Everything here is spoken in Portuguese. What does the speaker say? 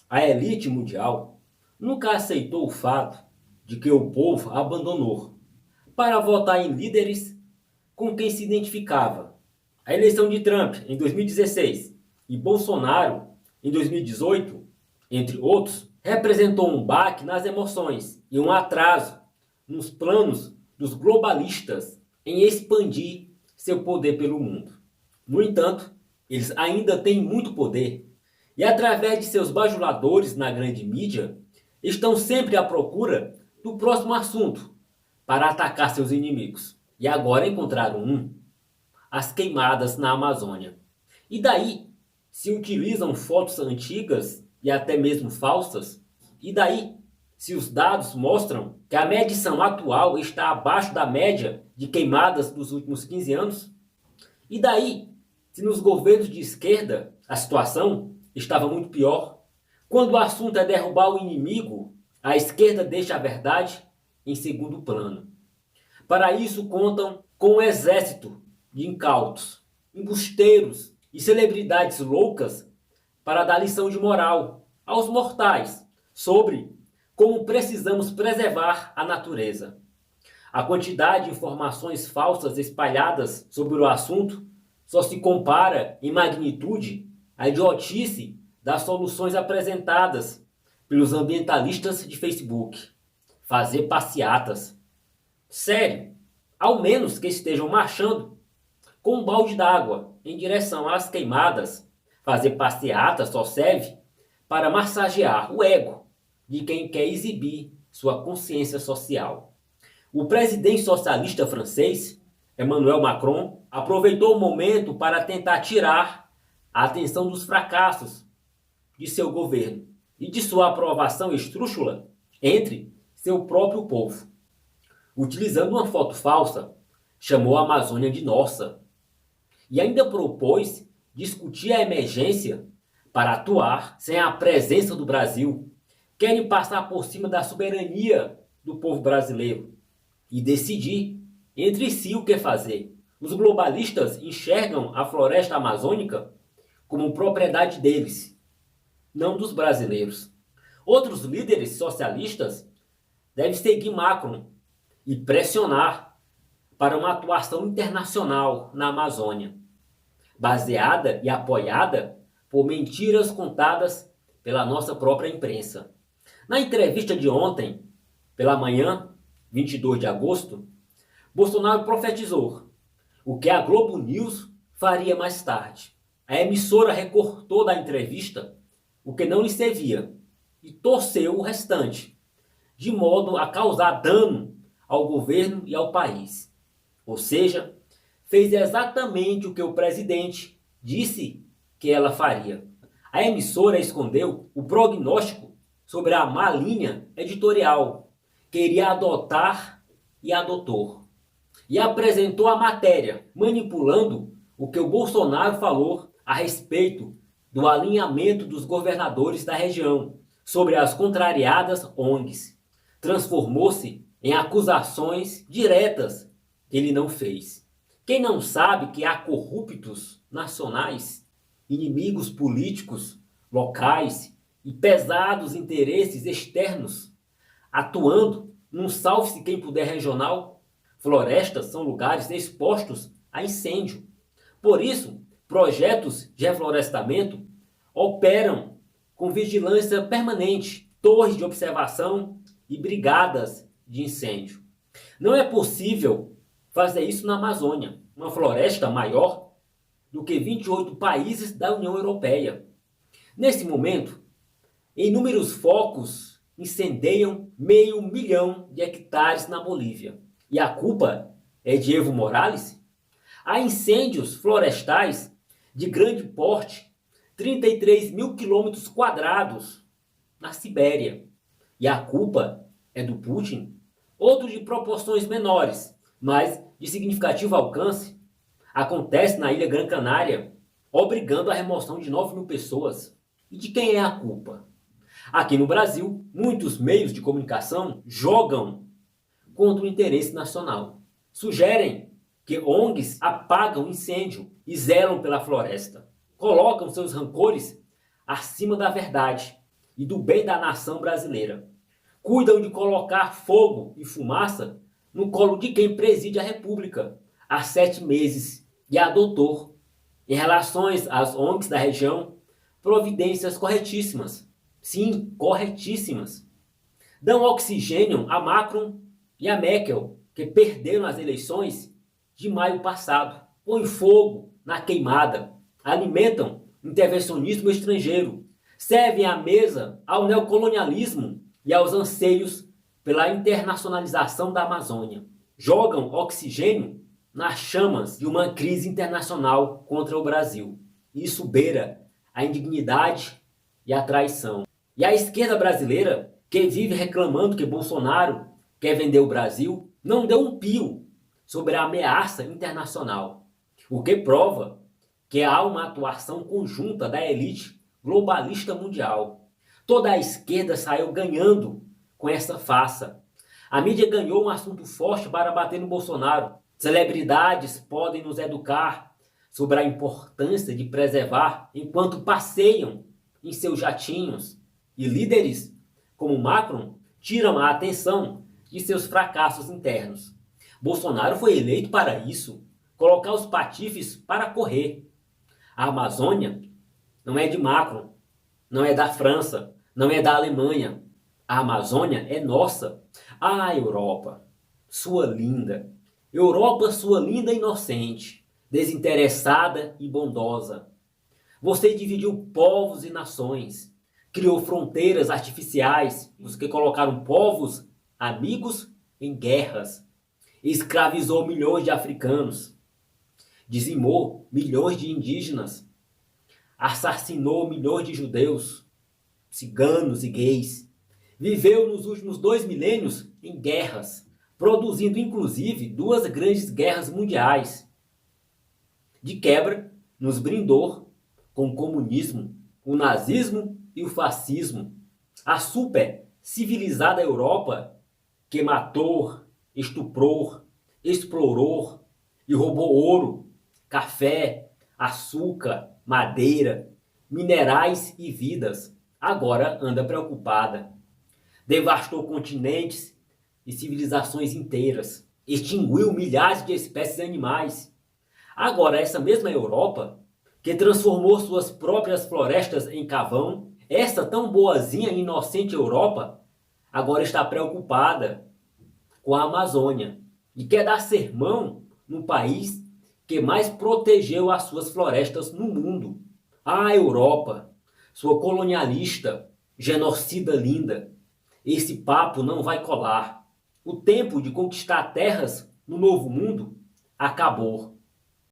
A elite mundial nunca aceitou o fato de que o povo abandonou para votar em líderes com quem se identificava. A eleição de Trump em 2016 e Bolsonaro em 2018, entre outros, representou um baque nas emoções e um atraso nos planos dos globalistas em expandir seu poder pelo mundo. No entanto, eles ainda têm muito poder e, através de seus bajuladores na grande mídia, estão sempre à procura do próximo assunto para atacar seus inimigos. E agora encontraram um: as queimadas na Amazônia. E daí se utilizam fotos antigas e até mesmo falsas? E daí se os dados mostram que a medição atual está abaixo da média de queimadas dos últimos 15 anos? E daí se nos governos de esquerda a situação estava muito pior? Quando o assunto é derrubar o inimigo, a esquerda deixa a verdade em segundo plano. Para isso contam com um exército de incautos, embusteiros e celebridades loucas para dar lição de moral aos mortais sobre como precisamos preservar a natureza. A quantidade de informações falsas espalhadas sobre o assunto só se compara em magnitude à idiotice das soluções apresentadas pelos ambientalistas de Facebook. Fazer passeatas. Sério, ao menos que estejam marchando com um balde d'água em direção às queimadas. Fazer passeata só serve para massagear o ego de quem quer exibir sua consciência social. O presidente socialista francês, Emmanuel Macron, aproveitou o momento para tentar tirar a atenção dos fracassos de seu governo e de sua aprovação esdrúxula entre seu próprio povo. Utilizando uma foto falsa, chamou a Amazônia de nossa e ainda propôs discutir a emergência para atuar sem a presença do Brasil. Querem passar por cima da soberania do povo brasileiro e decidir entre si o que fazer. Os globalistas enxergam a floresta amazônica como propriedade deles, não dos brasileiros. Outros líderes socialistas devem seguir Macron e pressionar para uma atuação internacional na Amazônia, baseada e apoiada por mentiras contadas pela nossa própria imprensa. Na entrevista de ontem, pela manhã, 22 de agosto, Bolsonaro profetizou o que a Globo News faria mais tarde. A emissora recortou da entrevista o que não lhe servia e torceu o restante, de modo a causar dano ao governo e ao país. Ou seja, fez exatamente o que o presidente disse que ela faria. A emissora escondeu o prognóstico sobre a má linha editorial que iria adotar e adotou. E apresentou a matéria, manipulando o que o Bolsonaro falou a respeito do alinhamento dos governadores da região sobre as contrariadas ONGs. Transformou-se em acusações diretas que ele não fez. Quem não sabe que há corruptos nacionais, inimigos políticos locais e pesados interesses externos atuando num salve-se quem puder regional? Florestas são lugares expostos a incêndio. Por isso, projetos de reflorestamento operam com vigilância permanente, torres de observação e brigadas de incêndio. Não é possível fazer isso na Amazônia, uma floresta maior do que 28 países da União Europeia. Nesse momento, inúmeros focos incendeiam 500.000 de hectares na Bolívia. E a culpa é de Evo Morales? Há incêndios florestais de grande porte, 33 mil quilômetros quadrados na Sibéria. E a culpa é do Putin? Outro de proporções menores, mas de significativo alcance, acontece na Ilha Gran Canária, obrigando a remoção de 9.000 pessoas. E de quem é a culpa? Aqui no Brasil, muitos meios de comunicação jogam contra o interesse nacional. Sugerem que ONGs apagam incêndio e zelam pela floresta. Colocam seus rancores acima da verdade e do bem da nação brasileira. Cuidam de colocar fogo e fumaça no colo de quem preside a República há 7 meses e adotou, em relações às ONGs da região, providências corretíssimas. Sim, corretíssimas. Dão oxigênio a Macron e a Merkel, que perderam as eleições de maio passado. Põem fogo na queimada, alimentam intervencionismo estrangeiro, servem à mesa ao neocolonialismo e aos anseios pela internacionalização da Amazônia. Jogam oxigênio nas chamas de uma crise internacional contra o Brasil. Isso beira a indignidade e a traição. E a esquerda brasileira, que vive reclamando que Bolsonaro quer vender o Brasil, não deu um pio sobre a ameaça internacional, o que prova que há uma atuação conjunta da elite globalista mundial. Toda a esquerda saiu ganhando com essa farsa. A mídia ganhou um assunto forte para bater no Bolsonaro. Celebridades podem nos educar sobre a importância de preservar enquanto passeiam em seus jatinhos. E líderes como Macron tiram a atenção de seus fracassos internos. Bolsonaro foi eleito para isso, colocar os patifes para correr. A Amazônia não é de Macron, não é da França, não é da Alemanha. A Amazônia é nossa. Ah, Europa, sua linda. Europa, sua linda inocente, desinteressada e bondosa. Você dividiu povos e nações, criou fronteiras artificiais, os que colocaram povos amigos em guerras, escravizou milhões de africanos, dizimou milhões de indígenas, assassinou milhões de judeus, ciganos e gays, viveu nos últimos 2 milênios em guerras, produzindo inclusive 2 grandes guerras mundiais. De quebra, nos brindou com o comunismo, o nazismo e o fascismo. A super civilizada Europa, que matou, estuprou, explorou e roubou ouro, café, açúcar, madeira, minerais e vidas, agora anda preocupada. Devastou continentes e civilizações inteiras, extinguiu milhares de espécies animais. Agora essa mesma Europa, que transformou suas próprias florestas em carvão, essa tão boazinha e inocente Europa, agora está preocupada com a Amazônia e quer dar sermão no país que mais protegeu as suas florestas no mundo. Ah, Europa, sua colonialista, genocida linda, esse papo não vai colar. O tempo de conquistar terras no novo mundo acabou.